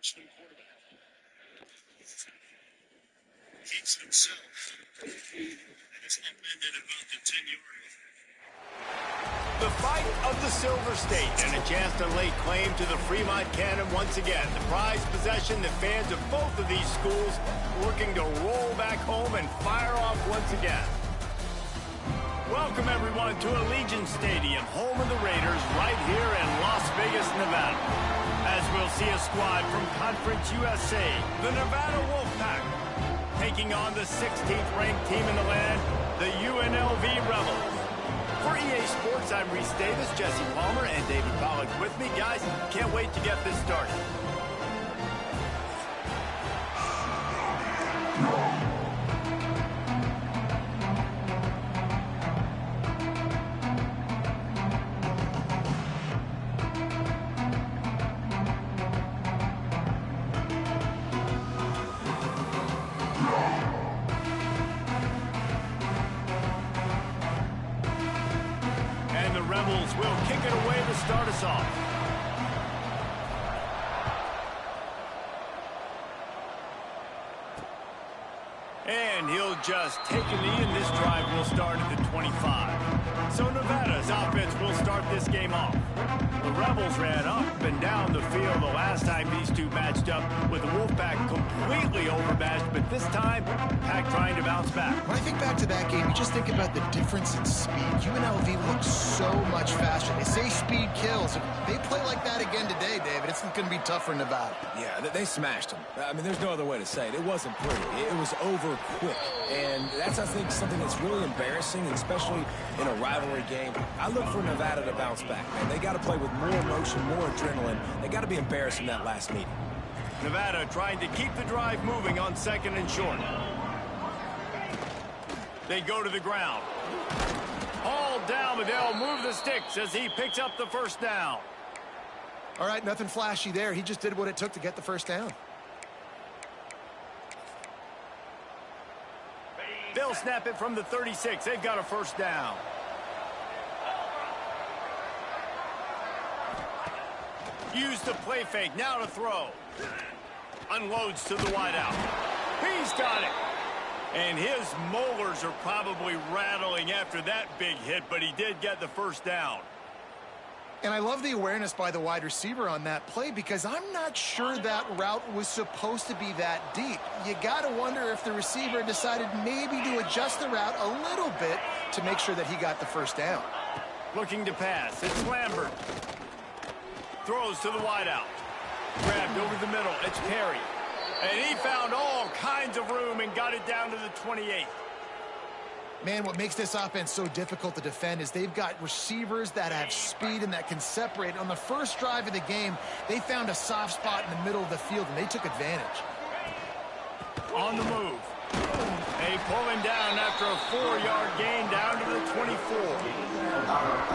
freshman quarterback. Keeps himself and is upended about the 10-yard line. The fight of the Silver State and a chance to lay claim to the Fremont Cannon once again. The prized possession that fans of both of these schools looking to roll back home and fire off once again. Welcome everyone to Allegiant Stadium, home of the Raiders, right here in Las Vegas, Nevada. As we'll see a squad from Conference USA, the Nevada Wolfpack, taking on the 16th ranked team in the land, the UNLV Rebels. For EA Sports, I'm Reese Davis, Jesse Palmer, and David Pollack with me. Guys, can't wait to get this started. Rebels will kick it away to start us off. And he'll just take a knee, and this drive will start at the 25. So Nevada's offense will start this game off. The Rebels ran up and down the field the last time these two matched up, with the Wolfpack completely overmatched, but this time, Pack trying to bounce back. When I think back to that game, you just think about the difference in speed. UNLV looks so much faster. They say speed kills. If they play like that again today, David, it's going to be tough for Nevada. Yeah, they smashed them. I mean, there's no other way to say it. It wasn't pretty. It was over quick. And that's, I think, something that's really embarrassing, especially in a rivalry game. I look for Nevada to bounce back, man. They got to play with more emotion, more adrenaline. They got to be embarrassed in that last meeting. Nevada trying to keep the drive moving on 2nd and short. They go to the ground. All down, but they'll move the sticks as he picks up the first down. All right, nothing flashy there. He just did what it took to get the first down. They'll snap it from the 36. They've got a first down. Use the play fake. Now to throw. Unloads to the wideout. He's got it. And his molars are probably rattling after that big hit, but he did get the first down. And I love the awareness by the wide receiver on that play, because I'm not sure that route was supposed to be that deep. You got to wonder if the receiver decided maybe to adjust the route a little bit to make sure that he got the first down. Looking to pass. It's Lambert. Throws to the wideout. Grabbed over the middle. It's Perry. And he found all kinds of room and got it down to the 28. Man, what makes this offense so difficult to defend is they've got receivers that have speed and that can separate. On the first drive of the game, they found a soft spot in the middle of the field, and they took advantage. On the move. They pull him down after a 4-yard gain down to the 24.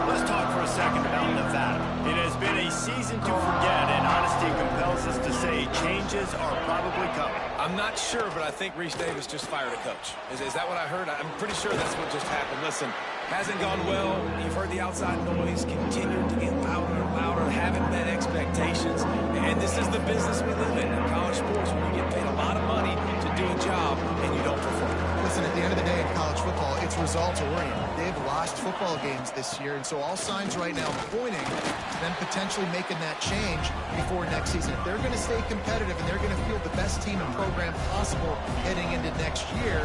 Let's talk for a second about Nevada. It has been a season to forget, and honesty compels us to say changes are probably coming. I'm not sure, but I think Reese Davis just fired a coach. Is that what I heard? I'm pretty sure that's what just happened. Listen, hasn't gone well. You've heard the outside noise. Continued to get louder and louder. Haven't met expectations. And this is the business we live in college sports, where you get paid a lot of money to do a job and you don't perform. Listen, at the end of the day in college football, it's results-oriented. They've lost football games this year, and so all signs right now pointing to them potentially making that change before next season. If they're going to stay competitive and they're going to field the best team and program possible heading into next year,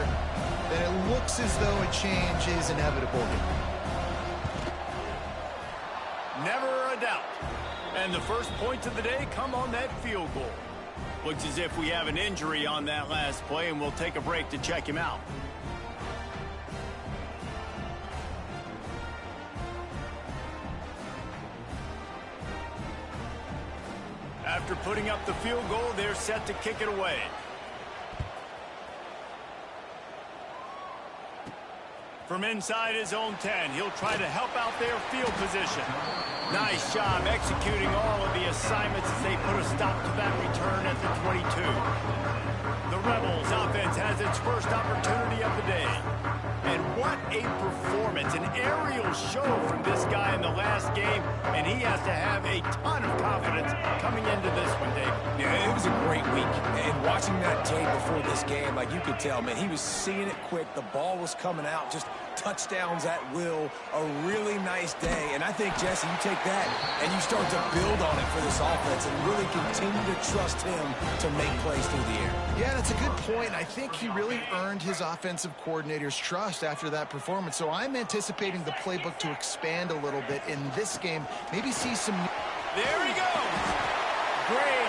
then it looks as though a change is inevitable here. Never a doubt. And the first points of the day come on that field goal. Looks as if we have an injury on that last play, and we'll take a break to check him out. After putting up the field goal, they're set to kick it away. From inside his own 10, he'll try to help out their field position. Nice job executing all of the assignments as they put a stop to that return at the 22. The Rebels offense has its first opportunity of the day. And what a performance, an aerial show from this guy in the last game, and he has to have a ton of confidence coming into this one, Dave. Yeah, it was a watching that tape before this game, like you could tell, man, he was seeing it quick. The ball was coming out, just touchdowns at will. A really nice day. And I think, Jesse, you take that and you start to build on it for this offense and really continue to trust him to make plays through the air. Yeah, that's a good point. I think he really earned his offensive coordinator's trust after that performance. So I'm anticipating the playbook to expand a little bit in this game. Maybe see some... There he goes. Great.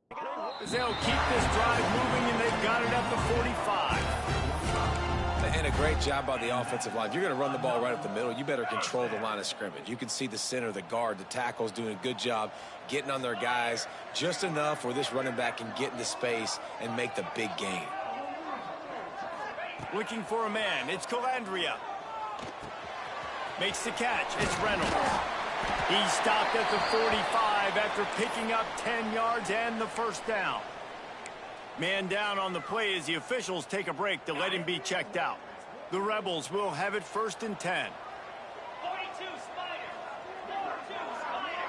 They'll keep this drive moving, and they've got it up to 45. And a great job by the offensive line. If you're going to run the ball right up the middle, you better control the line of scrimmage. You can see the center, the guard, the tackles doing a good job getting on their guys just enough where this running back can get into space and make the big gain. Looking for a man. It's Calandria. Makes the catch. It's Reynolds. He stopped at the 45 after picking up 10 yards and the first down. Man down on the play as the officials take a break to let him be checked out. The Rebels will have it 1st and 10. 42 Spider. 42 Spider.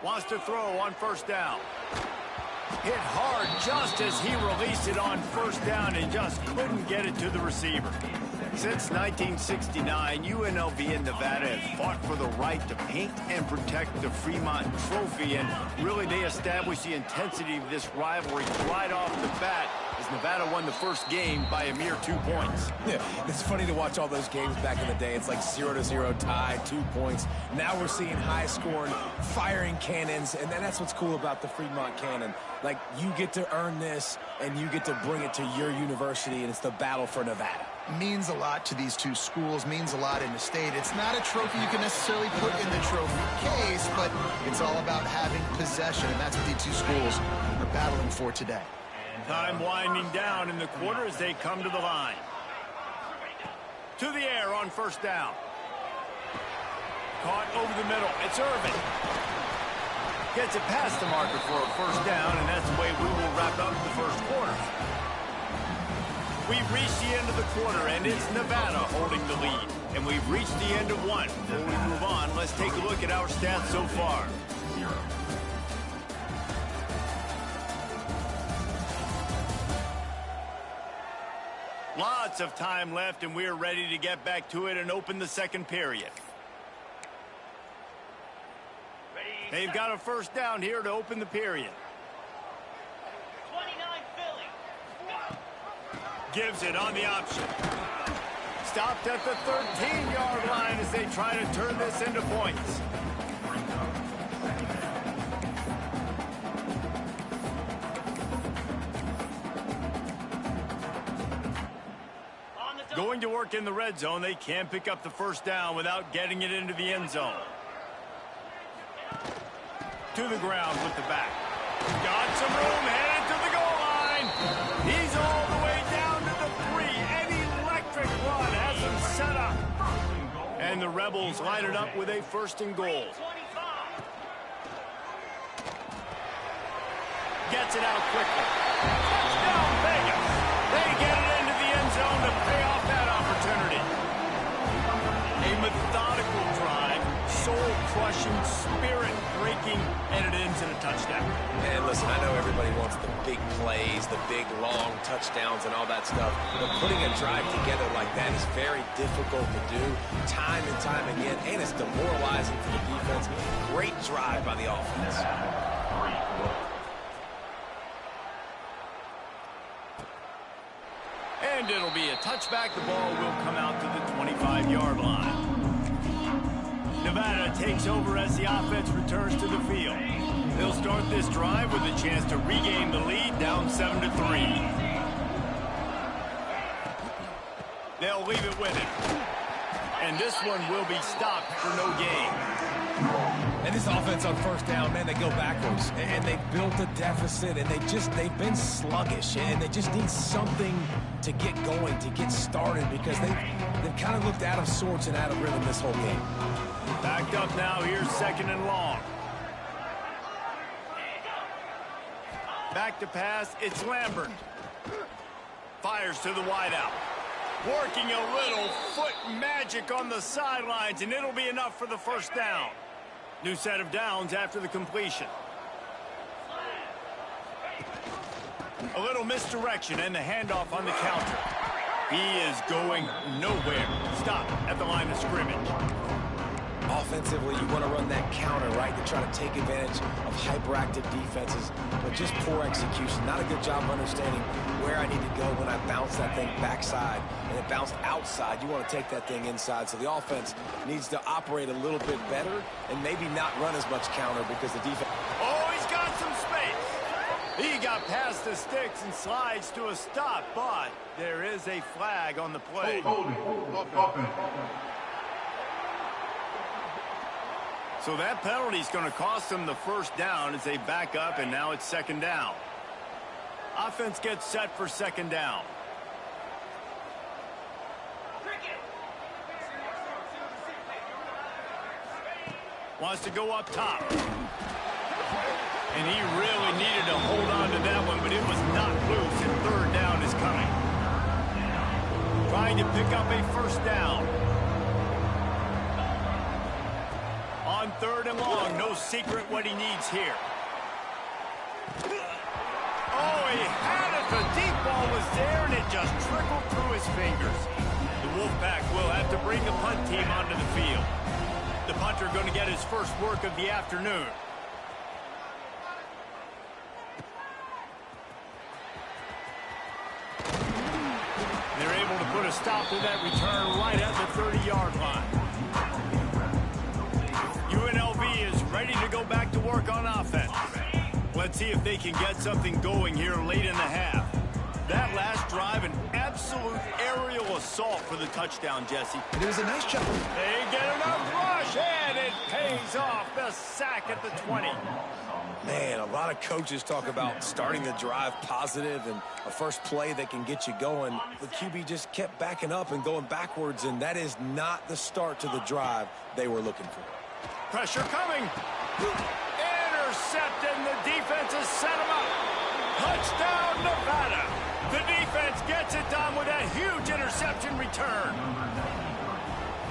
Wants to throw on 1st down. Hit hard just as he released it on 1st down and just couldn't get it to the receiver. Since 1969, UNLV in Nevada has fought for the right to paint and protect the Fremont Trophy, and really they established the intensity of this rivalry right off the bat as Nevada won the first game by a mere 2 points. Yeah, it's funny to watch all those games back in the day. It's like 0-0 tie, 2 points. Now we're seeing high-scoring, firing cannons, and that's what's cool about the Fremont Cannon. Like, you get to earn this, and you get to bring it to your university, and it's the battle for Nevada. Means a lot to these two schools, means a lot in the state. It's not a trophy you can necessarily put in the trophy case, but it's all about having possession, and that's what these two schools are battling for today. Time winding down in the quarter as they come to the line. To the air on 1st down. Caught over the middle. It's Irvin. Gets it past the marker for a 1st down, and that's the way we will wrap up the 1st quarter. We've reached the end of the quarter, and it's Nevada holding the lead. And we've reached the end of one. Before we move on, let's take a look at our stats so far. Lots of time left, and we're ready to get back to it and open the 2nd period. They've got a 1st down here to open the period. 29 Philly. Gives it on the option. Stopped at the 13-yard line as they try to turn this into points. Going to work in the red zone, they can't pick up the 1st down without getting it into the end zone. To the ground with the back. Got some room, headed to the goal line. He's all the way down to the 3. An electric run has him set up. And the Rebels line it up with a 1st and goal. Gets it out quickly. Touchdown, Vegas. They get it into the end zone to pay off that opportunity. A methodical drive, soul-crushing, spirit-breaking, and it ends in a touchdown. And listen, I know everybody wants the big plays, the big, long touchdowns and all that stuff, but putting a drive together like that is very difficult to do time and time again, and it's demoralizing for the defense. Great drive by the offense. And it'll be a touchback. The ball will come out to the 25-yard line. Nevada takes over as the offense returns to the field. They'll start this drive with a chance to regain the lead, down 7-3. They'll leave it with him. And this one will be stopped for no gain. And this offense on 1st down, man, they go backwards. And they built a deficit, and they've been sluggish. And they just need something to get going, to get started, because they've kind of looked out of sorts and out of rhythm this whole game. Backed up now, here's 2nd and long. Back to pass, it's Lambert. Fires to the wideout. Working a little foot magic on the sidelines, and it'll be enough for the 1st down. New set of downs after the completion. A little misdirection and the handoff on the counter. He is going nowhere. Stop at the line of scrimmage. Offensively, you want to run that counter, right, to try to take advantage of hyperactive defenses, but just poor execution. Not a good job of understanding where I need to go when I bounce that thing backside and it bounced outside. You want to take that thing inside, so the offense needs to operate a little bit better and maybe not run as much counter because the defense... Oh, he's got some space. He got past the sticks and slides to a stop, but there is a flag on the play. So that penalty is going to cost them the first down as they back up, and now it's second down. Offense gets set for second down. Wants to go up top. And he really needed to hold on to that one, but it was not loose, and third down is coming. Trying to pick up a first down. On third and long, no secret what he needs here. Oh, he had it. The deep ball was there, and it just trickled through his fingers. The Wolfpack will have to bring the punt team onto the field. The punter going to get his first work of the afternoon. They're able to put a stop to that return right at the 30-yard line. UNLV is ready to go back to work on offense. Let's see if they can get something going here late in the half. That last drive, an absolute aerial assault for the touchdown, Jesse. It was a nice job. They get enough rush, and it pays off. The sack at the 20. Man, a lot of coaches talk about starting the drive positive and a first play that can get you going. The QB just kept backing up and going backwards, and that is not the start to the drive they were looking for. Pressure coming. Intercepted, and the defense has set him up. Touchdown, Nevada. The defense gets it done with a huge interception return.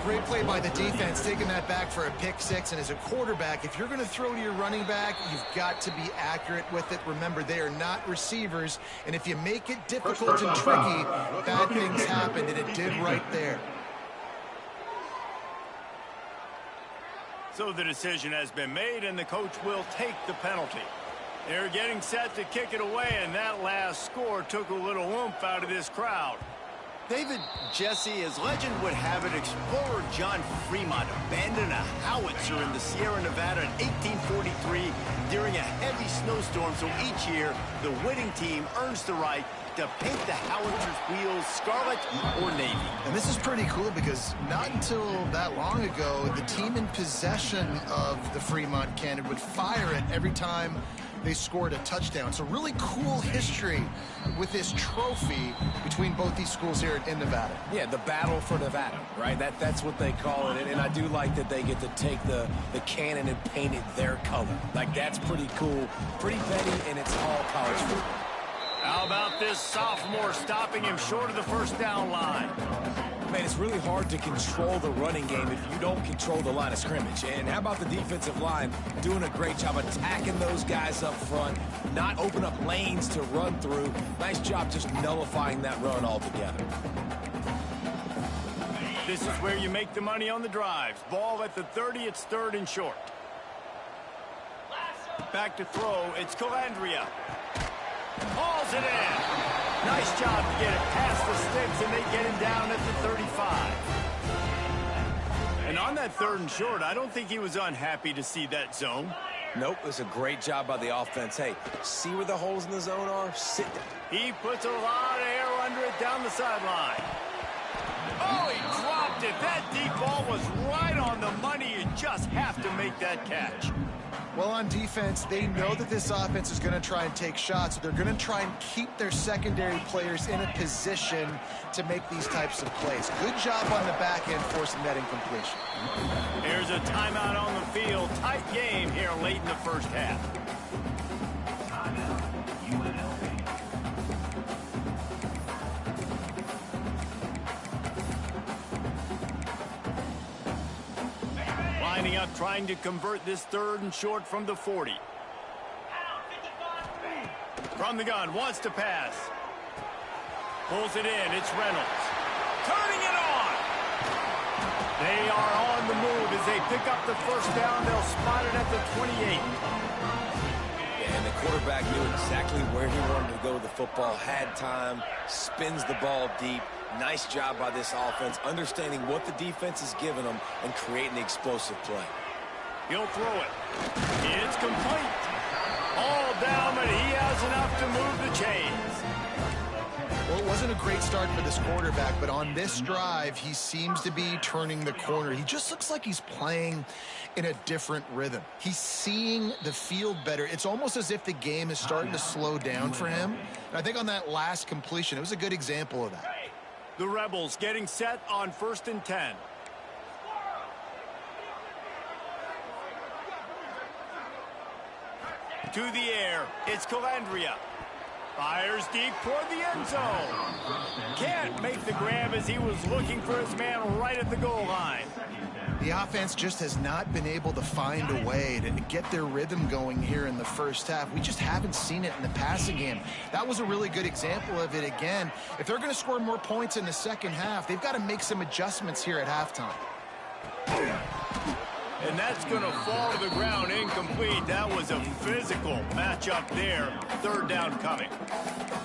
Great play by the defense, taking that back for a pick six. And as a quarterback, if you're going to throw to your running back, you've got to be accurate with it. Remember, they are not receivers. And if you make it difficult and tricky, bad things happen, and it did right there. So the decision has been made, and the coach will take the penalty. They're getting set to kick it away, and that last score took a little oomph out of this crowd. David, Jesse, as legend would have it, explorer John Fremont abandoned a howitzer in the Sierra Nevada in 1843 during a heavy snowstorm, so each year the winning team earns the right to paint the howitzer's wheels scarlet or navy. And this is pretty cool because not until that long ago, the team in possession of the Fremont cannon would fire it every time they scored a touchdown. So really cool history with this trophy between both these schools here in Nevada. Yeah, the battle for Nevada, right? That's what they call it. And I do like that they get to take the cannon and paint it their color. Like, that's pretty cool, pretty petty, and it's all college football. How about this sophomore stopping him short of the first down line? Man, it's really hard to control the running game if you don't control the line of scrimmage. And how about the defensive line doing a great job attacking those guys up front, not open up lanes to run through. Nice job just nullifying that run altogether. This is where you make the money on the drives. Ball at the 30, it's third and short. Back to throw, it's Calandria. Hauls it in. Nice job to get it past the sticks, and they get him down at the 35. And on that third and short, I don't think he was unhappy to see that zone. Nope, it was a great job by the offense. Hey, see where the holes in the zone are? Sit down. He puts a lot of air under it down the sideline. Oh, he dropped it. That deep ball was right on the money. You just have to make that catch. Well, on defense, they know that this offense is going to try and take shots, so they're going to try and keep their secondary players in a position to make these types of plays. Good job on the back end forcing that incompletion. Here's a timeout on the field. Tight game here late in the first half. Lining up, trying to convert this third and short from the 40. From the gun, wants to pass. Pulls it in, it's Reynolds. Turning it on! They are on the move as they pick up the first down. They'll spot it at the 28. And the quarterback knew exactly where he wanted to go with the football, had time, spins the ball deep. Nice job by this offense, understanding what the defense is giving them and creating the explosive play. He'll throw it. It's complete. All down, but he has enough to move the chains. Well, it wasn't a great start for this quarterback, but on this drive, he seems to be turning the corner. He just looks like he's playing in a different rhythm. He's seeing the field better. It's almost as if the game is starting to slow down for him. And I think on that last completion, it was a good example of that. The Rebels getting set on 1st and 10. To the air, it's Calandria. Fires deep toward the end zone. Can't make the grab as he was looking for his man right at the goal line. The offense just has not been able to find a way to get their rhythm going here in the first half. We just haven't seen it in the passing game. That was a really good example of it again. If they're going to score more points in the second half, they've got to make some adjustments here at halftime. And that's going to fall to the ground incomplete. That was a physical matchup there. 3rd down coming.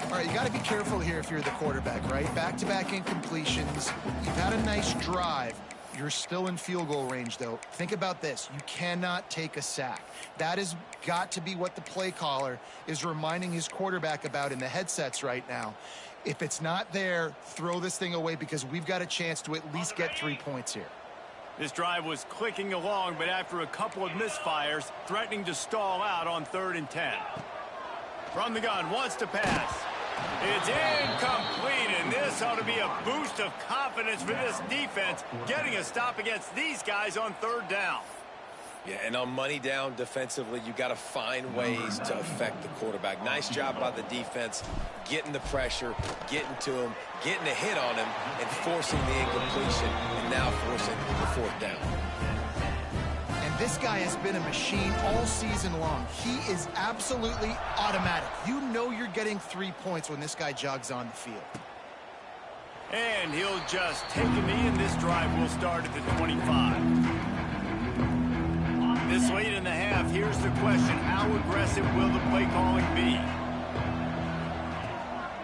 All right, you got to be careful here if you're the quarterback, right? Back-to-back incompletions. You've had a nice drive. You're still in field goal range, though. Think about this. You cannot take a sack. That has got to be what the play caller is reminding his quarterback about in the headsets right now. If it's not there, throw this thing away because we've got a chance to at least get 3 points here. This drive was clicking along, but after a couple of misfires, threatening to stall out on 3rd and 10. From the gun, wants to pass. It's incomplete, and this ought to be a boost of confidence for this defense, getting a stop against these guys on 3rd down. Yeah, and on money down defensively, you got to find ways to affect the quarterback. Nice job by the defense, getting the pressure, getting to him, getting a hit on him, and forcing the incompletion, and now forcing the 4th down. And this guy has been a machine all season long. He is absolutely automatic. You know you're getting 3 points when this guy jogs on the field. And he'll just take a knee, and this drive will start at the 25. This late in the half, here's the question. How aggressive will the play calling be?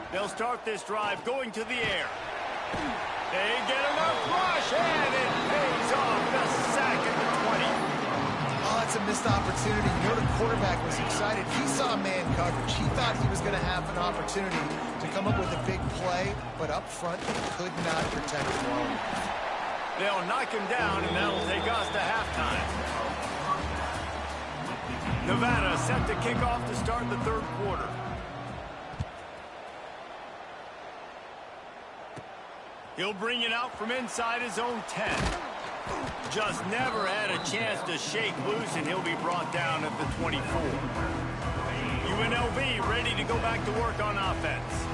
They'll start this drive going to the air. They get enough rush, and it pays off. The sack at the 20. Oh, it's a missed opportunity. You know the quarterback was excited. He saw man coverage. He thought he was going to have an opportunity to come up with a big play, but up front, he could not protect him well enough. They'll knock him down, and that'll take us to halftime. Nevada set to kick off to start the 3rd quarter. He'll bring it out from inside his own 10. Just never had a chance to shake loose, and he'll be brought down at the 24. UNLV ready to go back to work on offense.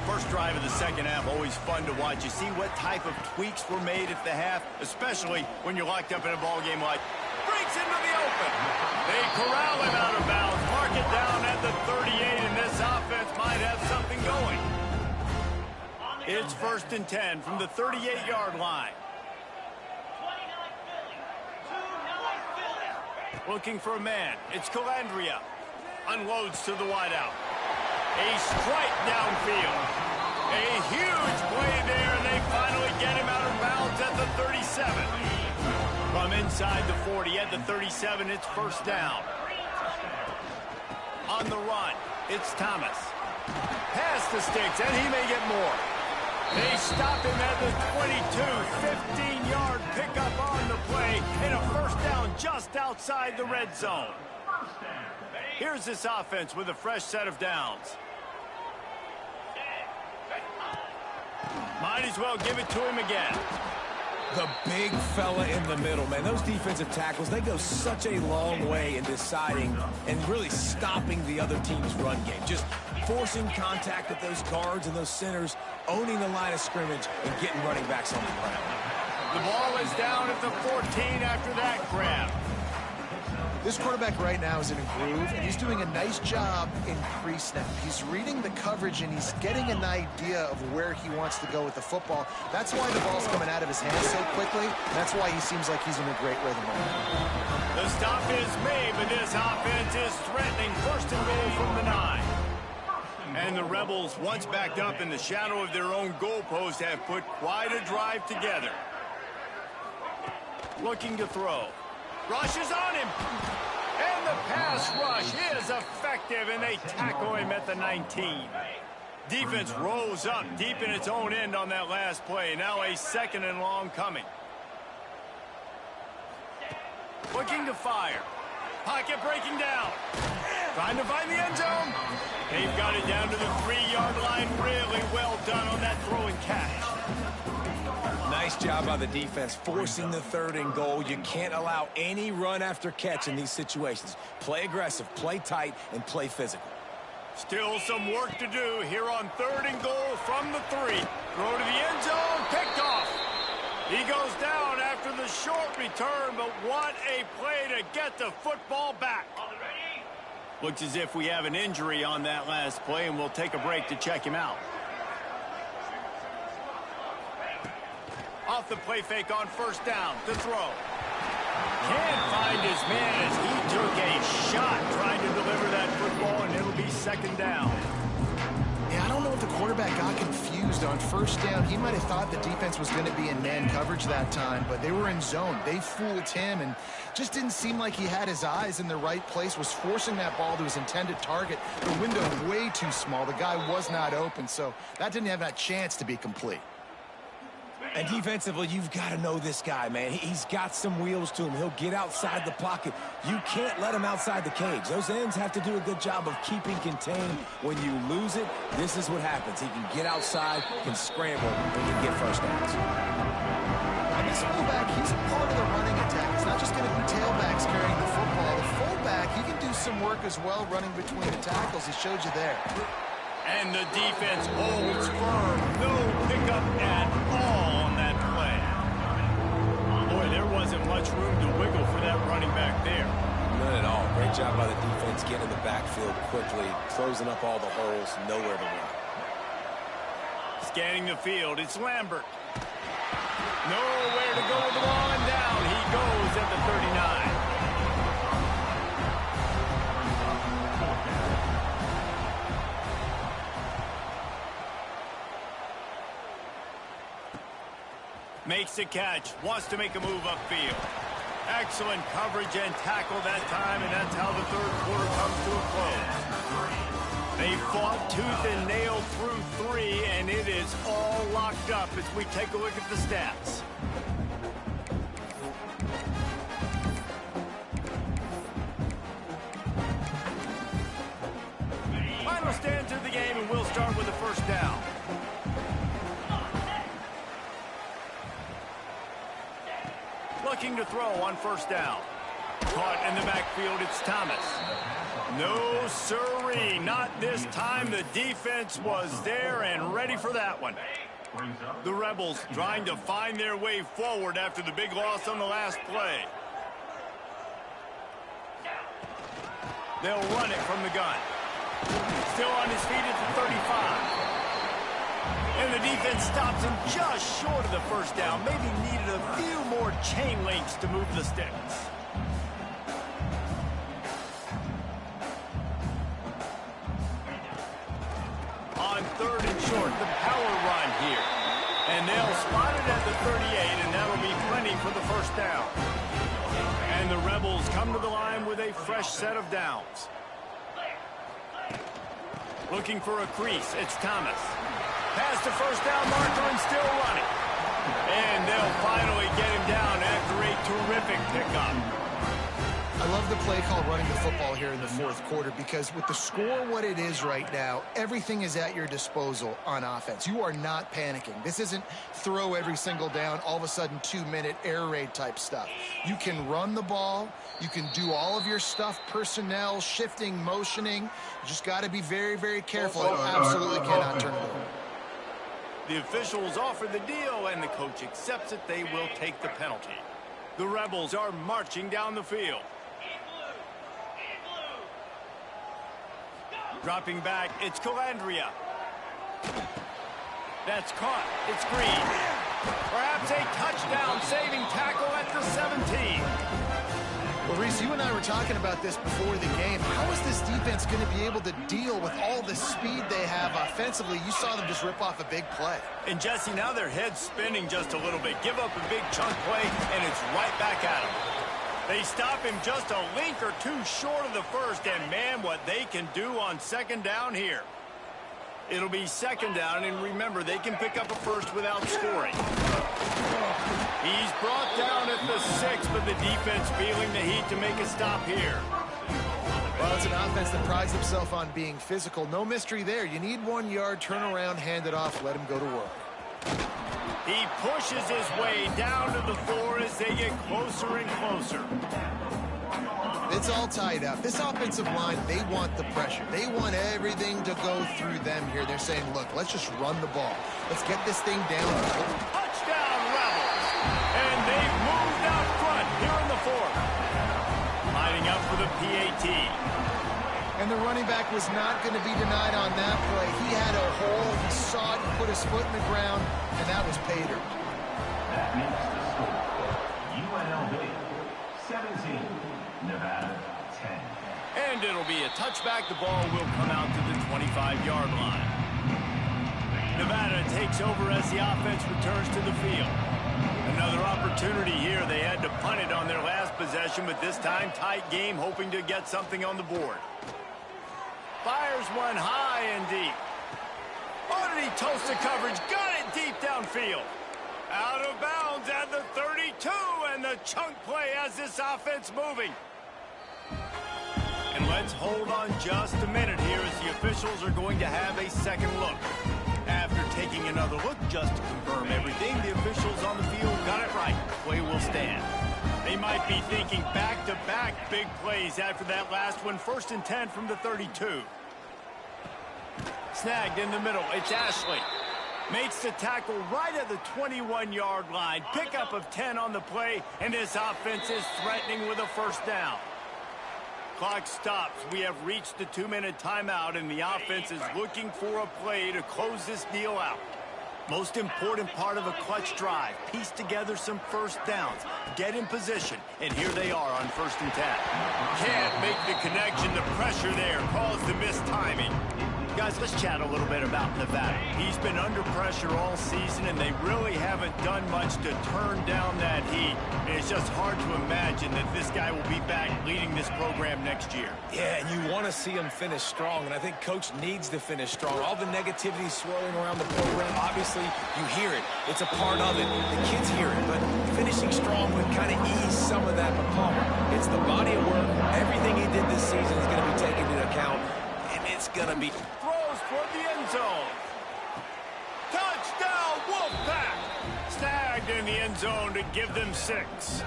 First drive of the second half, always fun to watch. You see what type of tweaks were made at the half, especially when you're locked up in a ball game like breaks into the open. They corral him out of bounds, mark it down at the 38, and this offense might have something going. It's 1st and 10 from the 38-yard line. Looking for a man. It's Calandria. Unloads to the wideout. A strike downfield. A huge play there, and they finally get him out of bounds at the 37. From inside the 40 at the 37, it's 1st down. On the run, it's Thomas. Past the sticks, and he may get more. They stop him at the 22, 15-yard pickup on the play, and a 1st down just outside the red zone. Here's this offense with a fresh set of downs. Might as well give it to him again. The big fella in the middle, man. Those defensive tackles, they go such a long way in deciding and really stopping the other team's run game. Just forcing contact with those guards and those centers, owning the line of scrimmage, and getting running backs on the ground. The ball is down at the 14 after that grab. This quarterback right now is in a groove, and he's doing a nice job in pre-snap. He's reading the coverage, and he's getting an idea of where he wants to go with the football. That's why the ball's coming out of his hands so quickly. That's why he seems like he's in a great rhythm right now. The stop is made, but this offense is threatening. First and goal from the 9. And the Rebels, once backed up in the shadow of their own goalpost, have put quite a drive together. Looking to throw. Rush is on him. And the pass rush is effective, and they tackle him at the 19. Defense rose up deep in its own end on that last play. Now a 2nd and long coming. Looking to fire. Pocket breaking down. Trying to find the end zone. They've got it down to the 3-yard line. Really well done on that throw and catch. Nice job by the defense forcing the 3rd and goal. You can't allow any run after catch in these situations. Play aggressive, play tight, and play physical. Still some work to do here on 3rd and goal from the 3. Throw to the end zone, picked off. He goes down after the short return, but what a play to get the football back. Looks as if we have an injury on that last play, and we'll take a break to check him out. Off the play fake on 1st down to throw. Can't find his man as he took a shot trying to deliver that football, and it'll be 2nd down. Yeah, I don't know if the quarterback got confused on 1st down. He might have thought the defense was going to be in man coverage that time, but they were in zone. They fooled him and just didn't seem like he had his eyes in the right place, was forcing that ball to his intended target. The window way too small. The guy was not open, so that didn't have that chance to be complete. And defensively, you've got to know this guy, man. He's got some wheels to him. He'll get outside the pocket. You can't let him outside the cage. Those ends have to do a good job of keeping contained. When you lose it, this is what happens. He can get outside, can scramble, and can get 1st downs. And this fullback, he's part of the running attack. It's not just going to be tailbacks carrying the football. The fullback, he can do some work as well running between the tackles. He showed you there. And the defense holds firm. No pickup at all on that play. Boy, there wasn't much room to wiggle for that running back there. None at all. Great job by the defense getting in the backfield quickly, closing up all the holes, nowhere to run. Scanning the field, it's Lambert. Nowhere to go with the ball, and down he goes at the 39. Makes the catch, wants to make a move upfield. Excellent coverage and tackle that time, and that's how the 3rd quarter comes to a close. They fought tooth and nail through 3, and it is all locked up as we take a look at the stats. Final stanza of the game, and we'll start with the 1st down. Looking to throw on 1st down. Caught in the backfield, it's Thomas. No sirree, not this time. The defense was there and ready for that one. The Rebels trying to find their way forward after the big loss on the last play. They'll run it from the gun. Still on his feet at the 35. And the defense stops him just short of the 1st down. Maybe needed a few more chain links to move the sticks. On 3rd and short, the power run here. And they'll spot it at the 38, and that'll be plenty for the 1st down. And the Rebels come to the line with a fresh set of downs. Looking for a crease, it's Thomas. Past the 1st down marker and still running. And they'll finally get him down after a terrific pickup. I love the play call running the football here in the 4th quarter because with the score what it is right now, everything is at your disposal on offense. You are not panicking. This isn't throw every single down, all of a sudden 2-minute air raid type stuff. You can run the ball. You can do all of your stuff, personnel, shifting, motioning. You just got to be very, very careful. It absolutely cannot turn it over. The officials offer the deal, and the coach accepts it. They will take the penalty. The Rebels are marching down the field. Dropping back, it's Calandria. That's caught. It's Green. Perhaps a touchdown-saving tackle at the 17. Well, Reese, you and I were talking about this before the game. How is this defense going to be able to deal with all the speed they have offensively? You saw them just rip off a big play. And, Jesse, now their head's spinning just a little bit. Give up a big chunk play, and it's right back at them. They stop him just a link or two short of the first, and, man, what they can do on second down here. It'll be second down, and remember, they can pick up a first without scoring. He's brought down at the 6, but the defense feeling the heat to make a stop here. Well, it's an offense that prides themselves on being physical. No mystery there. You need 1 yard, turn around, hand it off, let him go to work. He pushes his way down to the 4 as they get closer and closer. It's all tied up. This offensive line, they want the pressure. They want everything to go through them here. They're saying, look, let's just run the ball. Let's get this thing down. Touchdown, Rebels. And they've moved out front here in the 4th. Lining up for the PAT. And the running back was not going to be denied on that play. He had a hole. He saw it and put his foot in the ground, and that was pay dirt. That makes the score. UNLV 17, Nevada 10. And it'll be a touchback. The ball will come out to the 25-yard line. Nevada takes over as the offense returns to the field. Another opportunity here. They had to punt it on their last possession, but this time tight game, hoping to get something on the board. Fires one high and deep. Oh, did he toast the coverage? Got it deep downfield. Out of bounds at the 32, and the chunk play has this offense moving. And let's hold on just a minute here as the officials are going to have a second look. After taking another look just to confirm everything, the officials on the field got it right. Play will stand. They might be thinking back-to-back big plays after that last one. 1st and 10 from the 32. Snagged in the middle. It's Ashley. Makes the tackle right at the 21-yard line. Pickup of 10 on the play, and this offense is threatening with a first down. Clock stops. We have reached the 2-minute timeout, and the offense is looking for a play to close this deal out. Most important part of a clutch drive. Piece together some first downs. Get in position. And here they are on 1st and 10. Can't make the connection. The pressure there caused the missed timing. Guys, let's chat a little bit about Nevada. He's been under pressure all season, and they really haven't done much to turn down that heat. And it's just hard to imagine that this guy will be back leading this program next year. Yeah, and you want to see him finish strong, and I think Coach needs to finish strong. All the negativity swirling around the program, obviously, you hear it. It's a part of it. The kids hear it, but finishing strong would kind of ease some of that. But Palmer, it's the body of work. Everything he did this season is going to be taken into account, and it's going to be... For the end zone. Touchdown, Wolfpack! Snagged in the end zone to give them 6.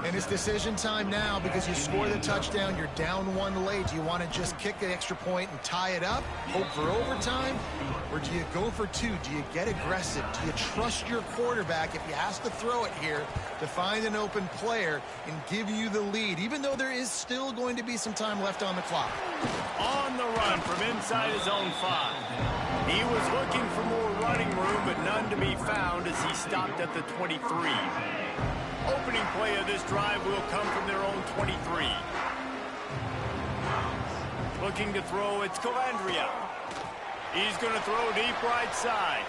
And it's decision time now because you score the touchdown, you're down 1 late. Do you want to just kick the extra point and tie it up, hope for overtime? Or do you go for 2? Do you get aggressive? Do you trust your quarterback if he has to throw it here to find an open player and give you the lead, even though there is still going to be some time left on the clock? On the run from inside his own 5. He was looking for more running room, but none to be found as he stopped at the 23. Opening play of this drive will come from their own 23. Looking to throw, it's Calandria. He's going to throw deep right side.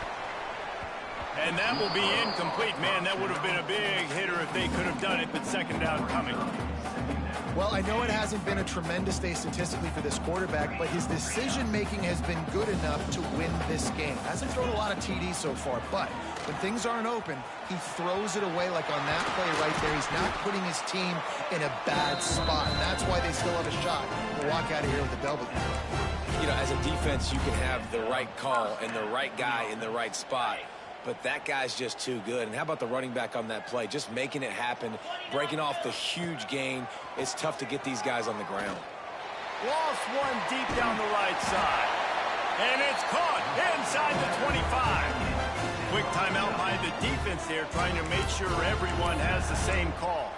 And that will be incomplete. Man, that would have been a big hitter if they could have done it, but second down coming. Well, I know it hasn't been a tremendous day statistically for this quarterback, but his decision-making has been good enough to win this game. Hasn't thrown a lot of TDs so far, but when things aren't open, he throws it away like on that play right there. He's not putting his team in a bad spot, and that's why they still have a shot to walk out of here with a W. You know, as a defense, you can have the right call and the right guy in the right spot. But that guy's just too good. And how about the running back on that play? Just making it happen, breaking off the huge gain. It's tough to get these guys on the ground. Lost one deep down the right side. And it's caught inside the 25. Quick timeout by the defense there, trying to make sure everyone has the same call.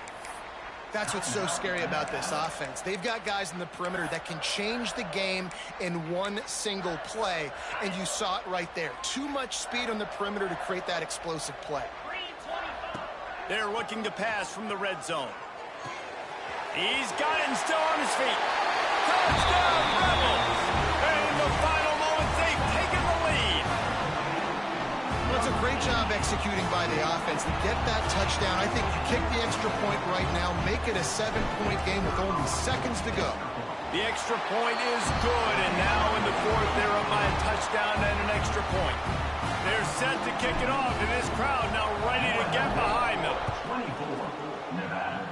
That's what's so scary about this offense. They've got guys in the perimeter that can change the game in one single play, and you saw it right there. Too much speed on the perimeter to create that explosive play. They're looking to pass from the red zone. He's got it and still on his feet. Touchdown, Rebels! And in the final moments, they've taken the lead. Well, it's a great job executing by the offense to get that touchdown. I think you kick the extra point right now, make it a 7-point game with only seconds to go. The extra point is good, and now in the fourth, they're up by a touchdown and an extra point. They're set to kick it off, and this crowd now ready to get behind them. 24, Nevada,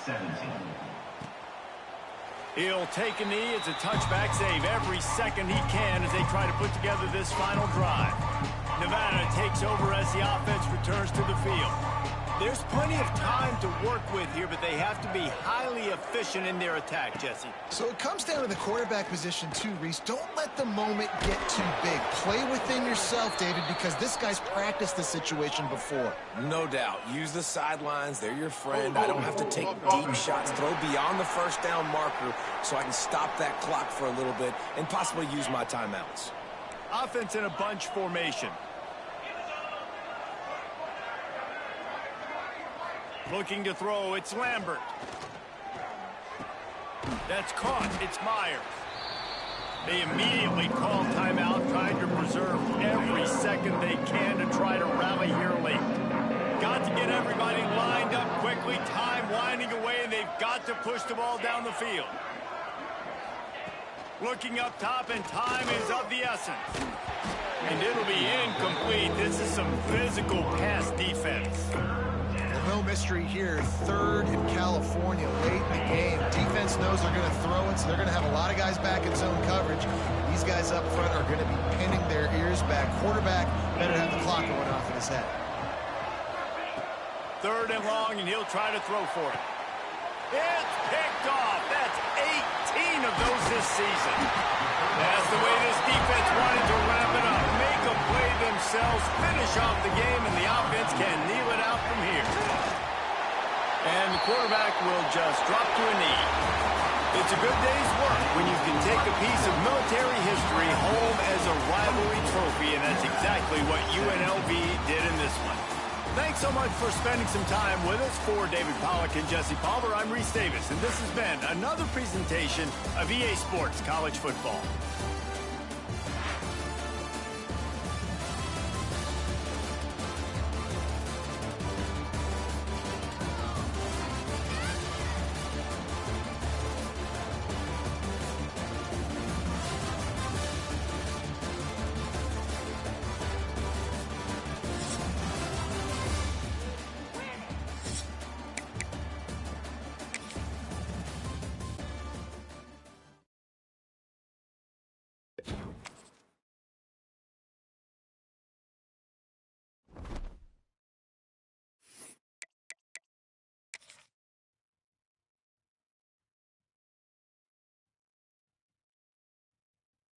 17. He'll take a knee. It's a touchback save every second he can as they try to put together this final drive. Nevada takes over as the offense returns to the field. There's plenty of time to work with here, but they have to be highly efficient in their attack, Jesse. So it comes down to the quarterback position too, Reese. Don't let the moment get too big. Play within yourself, David, because this guy's practiced this situation before. No doubt. Use the sidelines. They're your friend. I don't have to take deep shots. Throw beyond the first down marker so I can stop that clock for a little bit and possibly use my timeouts. Offense in a bunch formation. Looking to throw, it's Lambert. That's caught, it's Myers. They immediately call timeout, trying to preserve every second they can to try to rally here late. Got to get everybody lined up quickly, time winding away, and they've got to push the ball down the field. Looking up top, and time is of the essence. And it'll be incomplete. This is some physical pass defense. No mystery here. Third in California late in the game. Defense knows they're going to throw it, so they're going to have a lot of guys back in zone coverage. These guys up front are going to be pinning their ears back. Quarterback better have the clock going off in his head. Third and long, and he'll try to throw for it. It's picked off. That's 18 of those this season. That's the way this defense wanted to wrap it up. Make a play themselves, finish off the game, and the offense can kneel it out from here. And the quarterback will just drop to a knee. It's a good day's work when you can take a piece of military history home as a rivalry trophy, and that's exactly what UNLV did in this one. Thanks so much for spending some time with us. For David Pollack and Jesse Palmer, I'm Reese Davis, and this has been another presentation of EA Sports College Football.